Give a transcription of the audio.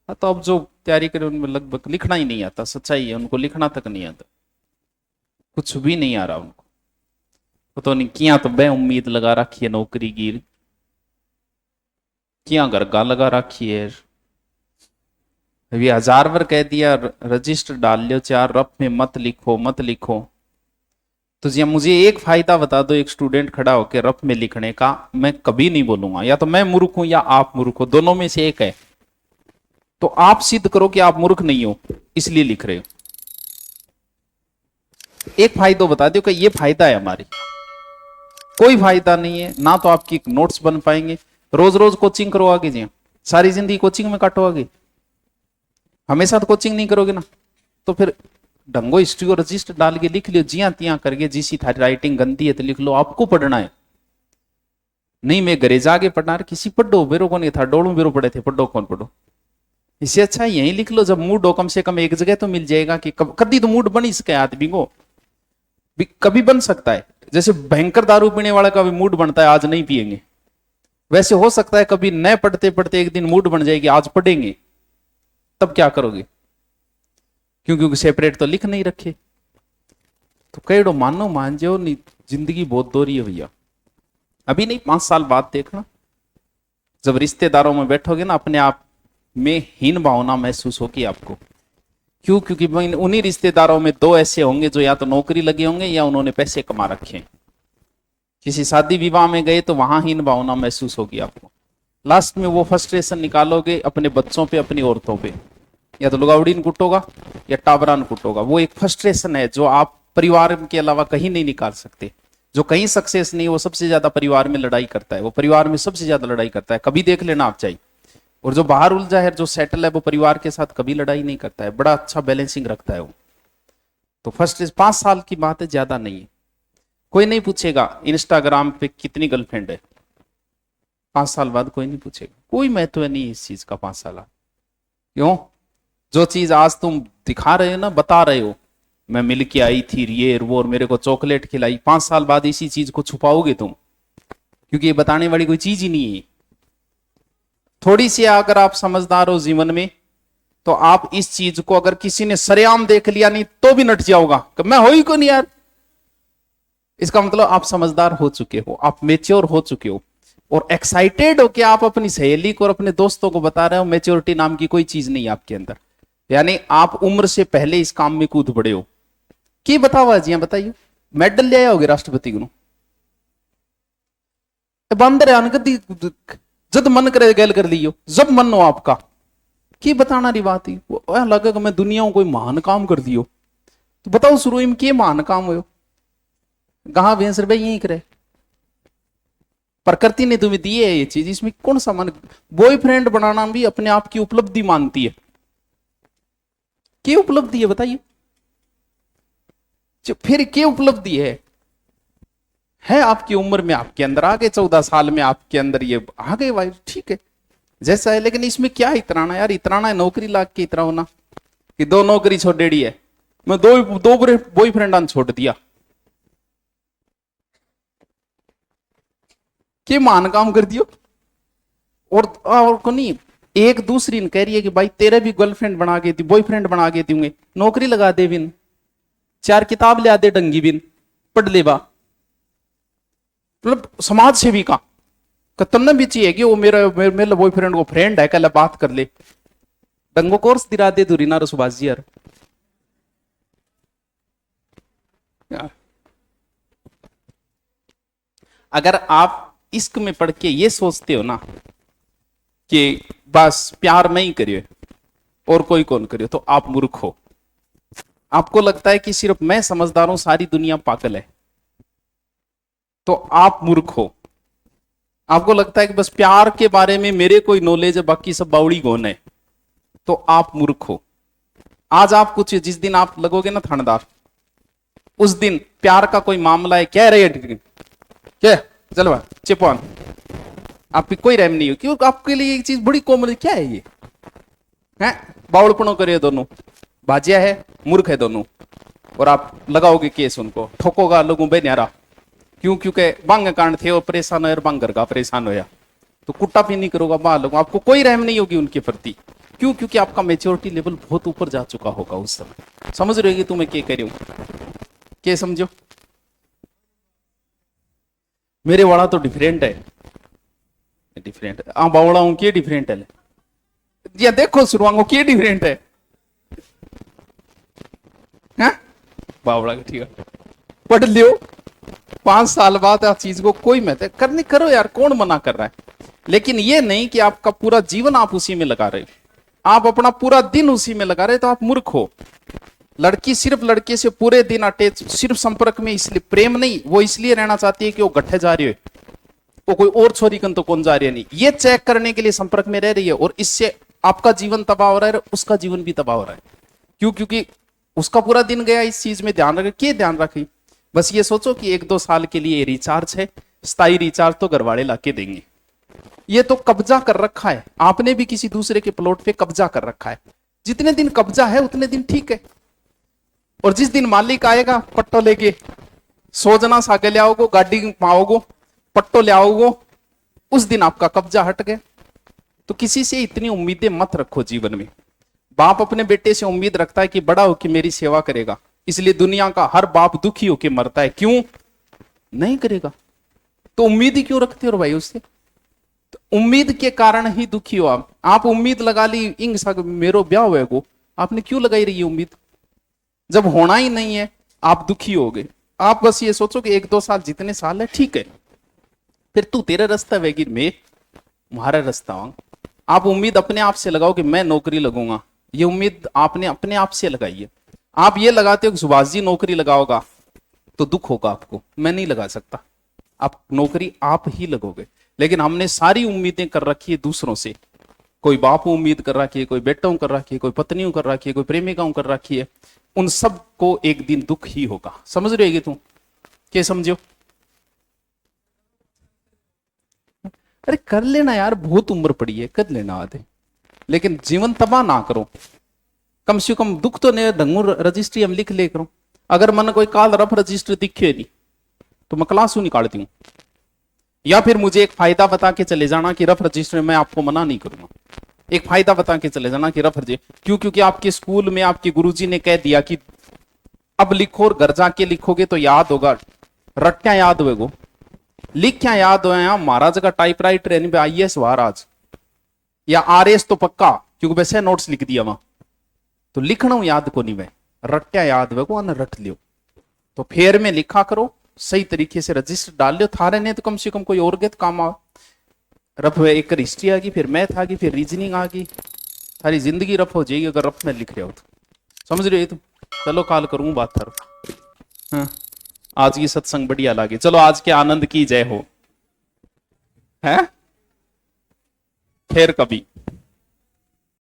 हाँ, तो अब जो तैयारी करे उनमें लगभग लिखना ही नहीं आता, सच्चाई है, उनको लिखना तक नहीं आता, कुछ भी नहीं आ रहा उनको। तो नहीं किया तो बे उम्मीद लगा रखी है नौकरी की, किया गरगा लगा रखी है। अभी 1000 बार कह दिया रजिस्टर डाल लियो, चार रफ में मत लिखो मत लिखो। तो जी मुझे एक फायदा बता दो, एक स्टूडेंट खड़ा होकर रफ में लिखने का, मैं कभी नहीं बोलूंगा या तो मैं मूर्ख हूं या आप मूर्ख हो, दोनों में से एक है। तो आप सिद्ध करो कि आप मूर्ख नहीं हो इसलिए लिख रहे हो। एक फायदा बता दो कि ये फायदा है हमारी, कोई फायदा नहीं है ना, तो आपकी नोट्स बन पाएंगे। रोज रोज कोचिंग करो आगे जी, सारी जिंदगी कोचिंग में काटो आगे, हमेशा तो कोचिंग नहीं करोगे ना। तो फिर ढंगो हिस्ट्री और रजिस्टर डाल के लिख लियो, जिया तिया करके, जिसी थारी राइटिंग गंदी है तो लिख लो, आपको पढ़ना है। नहीं मैं घरे जाके पढ़ना, किसी पढ़ो बेरो कौन था, डोड़ू बेरो पढ़े थे, पढ़ो कौन पढ़ो। इससे अच्छा यही लिख लो, जब मूड हो कम से कम एक जगह तो मिल जाएगा कि कभी तो मूड बन ही सके आदमी को, कभी बन सकता है। जैसे भयंकर दारू पीने वाला का भी मूड बनता है आज नहीं पिएंगे, वैसे हो सकता है कभी न पढ़ते पढ़ते एक दिन मूड बन जाएगी आज पढ़ेंगे, तब क्या करोगे, क्योंकि सेपरेट तो लिख नहीं रखे। तो कईड़ो मानो मान जाओ नहीं, जिंदगी बहुत दोहरी है भैया। अभी नहीं 5 साल बाद देखना, जब रिश्तेदारों में बैठोगे ना अपने आप में हीन भावना महसूस होगी आपको। क्यों? क्योंकि उन्हीं रिश्तेदारों में 2 ऐसे होंगे जो या तो नौकरी लगे होंगे या उन्होंने पैसे कमा रखे हैं। किसी शादी विवाह में गए तो वहां हीन भावना महसूस होगी आपको, लास्ट में वो फ्रस्ट्रेशन निकालोगे अपने बच्चों पे, अपनी औरतों पे, या तो लुगावड़ीन कुटोगा या टाबरान कुटोगा। वो एक फ्रस्ट्रेशन है जो आप परिवार के अलावा कहीं नहीं निकाल सकते। जो कहीं सक्सेस नहीं, वो सबसे ज्यादा परिवार में लड़ाई करता है, वो परिवार में सबसे ज्यादा लड़ाई करता है, कभी देख लेना आप चाहिए। और जो बाहर उलझा है, जो सेटल है, वो परिवार के साथ कभी लड़ाई नहीं करता है, बड़ा अच्छा बैलेंसिंग रखता है वो। तो फर्स्ट 5 साल की बात है, ज्यादा नहीं है। कोई नहीं पूछेगा इंस्टाग्राम पे कितनी गर्लफ्रेंड है, 5 साल बाद कोई नहीं पूछेगा, कोई महत्व नहीं है इस चीज का 5 साल। क्यों? जो चीज आज तुम दिखा रहे हो ना, बता रहे हो, मैं मिल के आई थी ये वो और मेरे को चॉकलेट खिलाई, 5 साल बाद इसी चीज को छुपाओगे तुम, क्योंकि ये बताने वाली कोई चीज ही नहीं है। थोड़ी सी अगर आप समझदार हो जीवन में, तो आप इस चीज को अगर किसी ने सरेआम देख लिया नहीं तो भी नट जाओगा कि मैं हो ही को नहीं यार। इसका मतलब आप समझदार हो चुके हो, आप मेच्योर हो चुके हो, और एक्साइटेड हो कि आप अपनी सहेली को और अपने दोस्तों को बता रहे हो मेच्योरिटी नाम की कोई चीज नहीं आपके अंदर, यानी आप उम्र से पहले इस काम में कूद पड़े हो। की बतावा जी, बताइए मेडल ले आए होगे राष्ट्रपति को, बंदर जब मन करे गैल कर लियो, जब मन हो आपका, की बताना रही बात ही लगे कि मैं दुनिया को कोई महान काम कर दियो। तो बताओ शुरू में के महान काम हो, कहा भैंस रुपये यही करे, प्रकृति ने तुम्हें दी है ये चीज, इसमें कौन सा मन। बॉयफ्रेंड बनाना भी अपने आप की उपलब्धि मानती है, क्या उपलब्धि है बताइए, फिर क्या उपलब्धि है आपकी उम्र में, आपके अंदर आ गए 14 साल में आपके अंदर ये आ गए भाई, ठीक है जैसा है, लेकिन इसमें क्या इतराना यार, इतराना है नौकरी लाग के इतरा होना कि 2 नौकरी छोड़ डेड़ी है, मैं दो बॉयफ्रेंड छोड़ दिया, के मान काम कर दियो। और को नहीं, एक दूसरी ने कह रही है कि भाई तेरे भी गर्लफ्रेंड बना के दी, बॉयफ्रेंड बना के दूंगे, नौकरी लगा दे बिन, 4 किताब ले आते डंगी बिन, पढ़ लेवा, मतलब समाज सेवी का तुमने भी चाहिए कि वो मेरे बॉयफ्रेंड को फ्रेंड है, कल बात कर ले, डंगो कोर्स दिरा दे दूरी ना सुभाष जी यार। अगर आप इश्क में पढ़ के ये सोचते हो ना कि बस प्यार मैं ही करिए और कोई कौन करिए, तो आप मूर्ख हो। आपको लगता है कि सिर्फ मैं समझदार हूं, सारी दुनिया पागल है, तो आप मूर्ख हो। आपको लगता है कि बस प्यार के बारे में मेरे कोई नॉलेज है, बाकी सब बावड़ी गौन है, तो आप मूर्ख हो। आज आप कुछ, जिस दिन आप लगोगे ना थानेदार, उस दिन प्यार का कोई मामला है, क्या रहे क्या चलो चिपॉन, आपकी कोई रहम नहीं हो, क्यों आपके लिए एक चीज बड़ी कॉमन, क्या है ये है, बावड़पणों करे दोनों, बाजिया है, मूर्ख है दोनों, और आप लगाओगे केस उनको, ठोकोगा लोगों बे न्यारा, क्यों? क्योंकि बांग कांड थे और परेशान हो, बांगर का परेशान होया, तो कुट्टा भी नहीं करोगा बा लोगों, आपको कोई रहम नहीं होगी उनके प्रति। क्यों? क्योंकि आपका मेच्योरिटी लेवल बहुत ऊपर जा चुका होगा उस समय। समझ रहे हो कि तुम्हें क्या कह रही हूं? क्या समझो? मेरे वाला तो डिफरेंट है, डिफरेंट आ बावड़ा हूं, क्या डिफरेंट है? या देखो शुरुआंगो क्या डिफरेंट है, हैं? बावड़ा का ठीक है, पढ़ लियो। 5 साल बाद आप चीज को कोई महत्व करने करो यार, कौन मना कर रहा है? लेकिन ये नहीं कि आपका पूरा जीवन आप उसी में लगा रहे हो, आप अपना पूरा दिन उसी में लगा रहे, तो आप मूर्ख हो। लड़की सिर्फ लड़के से पूरे दिन अटैच, सिर्फ संपर्क में, इसलिए प्रेम नहीं, वो इसलिए रहना चाहती है कि वो गट्ठे जा रही है, वो कोई और छोरी कन तो कौन जा रही है नहीं, ये चेक करने के लिए संपर्क में रह रही है, और इससे आपका जीवन तबाह हो रहा है, उसका जीवन भी तबाह हो रहा है। क्यों? क्योंकि उसका पूरा दिन गया इस चीज में ध्यान रखे। क्या ध्यान रखी? बस ये सोचो कि 1-2 साल के लिए रिचार्ज है, स्थायी रिचार्ज तो घरवाले लाके देंगे। ये तो कब्जा कर रखा है, आपने भी किसी दूसरे के प्लॉट पे कब्जा कर रखा है। जितने दिन कब्जा है उतने दिन ठीक है, और जिस दिन मालिक आएगा पट्टो लेके, सोजना सागे ले आओगो, गाड़ी पाओगो, पट्टो ले आओगो, उस दिन आपका कब्जा हट गया। तो किसी से इतनी उम्मीदें मत रखो जीवन में। बाप अपने बेटे से उम्मीद रखता है कि बड़ा होकर मेरी सेवा करेगा, इसलिए दुनिया का हर बाप दुखी होकर मरता है। क्यों? नहीं करेगा तो उम्मीद ही क्यों रखते हो भाई उससे? तो उम्मीद के कारण ही दुखी हो आप। आप उम्मीद लगा ली इंग सग मेरो ब्याह हुए को, आपने क्यों लगाई रही उम्मीद? जब होना ही नहीं है आप दुखी हो गए। आप बस ये सोचो कि 1-2 साल जितने साल है ठीक है, फिर तू तेरा रास्ता वेगी, मैं तुम्हारा रास्ता हूं। आप उम्मीद अपने आप से लगाओ कि मैं नौकरी लगूंगा, ये उम्मीद आपने अपने आप से लगाई है। आप ये लगाते हो कि सुभाष जी नौकरी लगाओगा तो दुख होगा आपको, मैं नहीं लगा सकता। आप नौकरी आप ही लगोगे। लेकिन हमने सारी उम्मीदें कर रखी है दूसरों से। कोई बाप उम्मीद कर रखी है, कोई बेटों कर रखी है, कोई पत्नियों कर रखी है, कोई प्रेमिकाओं कर रखी है। उन सब को एक दिन दुख ही होगा। समझ रहेगी तुम? क्या समझो? अरे कर लेना यार, बहुत उम्र पड़ी है, कर लेना आधे, लेकिन जीवन तबाह ना करो। कम से कम दुख तो नहीं, ढंगू रजिस्ट्री हम लिख ले करो। अगर मन कोई काल रफ रजिस्ट्री दिखे नहीं तो मैं क्लास निकालती हूँ, या फिर मुझे एक फायदा बता के चले जाना कि रफ रजिस्टर में आपको मना नहीं करूंगा। एक फायदा बता के चले जाना कि रफ रजिस्टर। क्यों? क्योंकि आपके स्कूल में आपके गुरुजी ने कह दिया कि अब लिखो, और घर जाके लिखोगे तो याद होगा, रट्टा याद होएगो, लिख क्या याद हो। महाराज का टाइपराइटर यानी IAS महाराज या RS तो पक्का, क्योंकि वैसे नोट्स लिख दिया वहां, तो लिखना याद को नहीं, वह रट्टा याद वेगो न रट लियो। तो फेर में लिखा करो, सही तरीके से रजिस्टर डाल लियो थारे ने, तो कम से कम कोई और के तो काम आ। रफ एक हिस्ट्री आ गई, फिर मैथ आ गई, फिर रीजनिंग आ गई, सारी जिंदगी रफ हो जाएगी अगर रफ में लिख रहे हो तो। समझ रहे हो तुम? चलो काल करूं बात थारो। हाँ, आज की सत्संग बढ़िया लगी। चलो आज के आनंद की जय हो, है फिर कभी।